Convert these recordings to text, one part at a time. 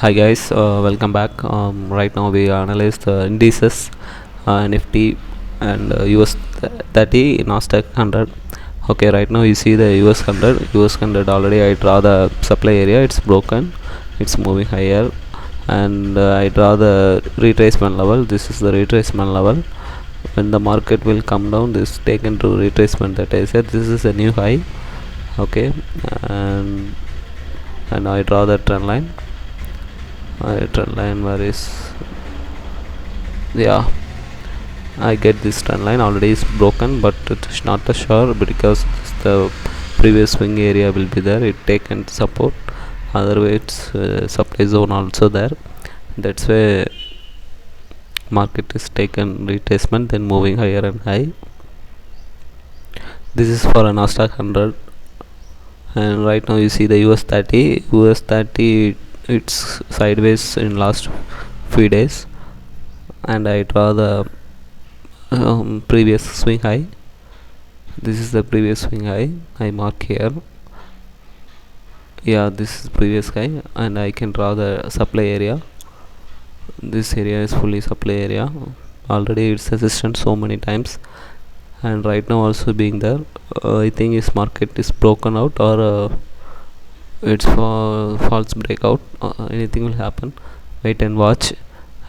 Hi guys, welcome back. Right now we analyze the indices, Nifty and US30, Nasdaq 100. Okay, right now you see the US100. US100 already I draw the supply area. It's broken. It's moving higher, and I draw the retracement level. This is the retracement level. When the market will come down, this taken to retracement. That I said this is a new high. Okay, and I draw the trend line. Trend line where is, yeah, I get this trend line already is broken, but it's not a sure because the previous swing area will be there. It taken support, otherwise it's supply zone also there. That's why market is taken retracement, then moving higher and high. This is for a Nasdaq 100, and right now you see the US30. It's sideways in last few days, and I draw the previous swing high. This is the previous swing high. I mark here. Yeah, this is previous high, and I can draw the supply area. This area is fully supply area. Already it's resistant so many times, and right now also being there. I think this market is broken out, or it's for false breakout. Anything will happen. Wait and watch.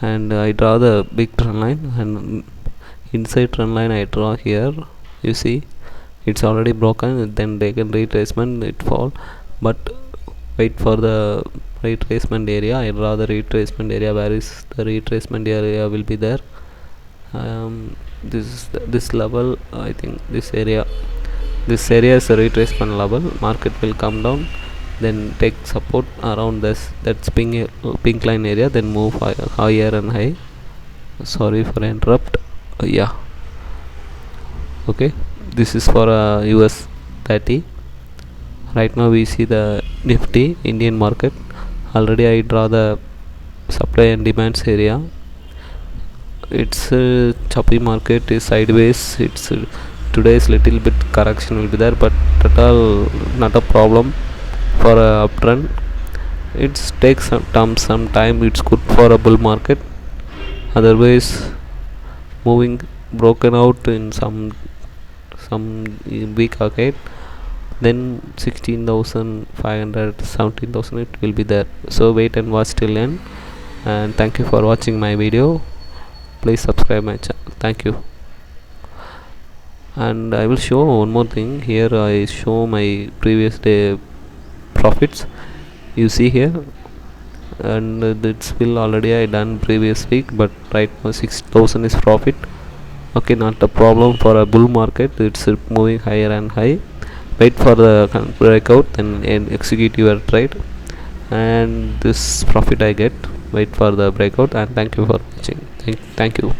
And I draw the big trend line, and inside trend line I draw here. You see it's already broken, then taken retracement, it fall, but wait for the retracement area. I draw the retracement area. Where is the retracement area will be there. This is this level. I think this area is a retracement level. Market will come down, then take support around this, that's pink line area, then move higher and high. Sorry for interrupt. Yeah, okay, this is for US30. Right now we see the Nifty Indian market. Already I draw the supply and demands area. It's a choppy market, is sideways. It's today's little bit correction will be there, but at all not a problem for a uptrend. It takes some time. It's good for a bull market. Otherwise, moving broken out in some week ahead, then 16,500, 17,000 it will be there. So wait and watch till end. And thank you for watching my video. Please subscribe my channel. Thank you. And I will show one more thing here. I show my previous day profits. You see here, and that's will already I done previous week, but right now 6,000 is profit. Okay, not a problem for a bull market. It's moving higher and high. Wait for the breakout and execute your trade, and this profit I get. Wait for the breakout, and thank you for watching. Thank you.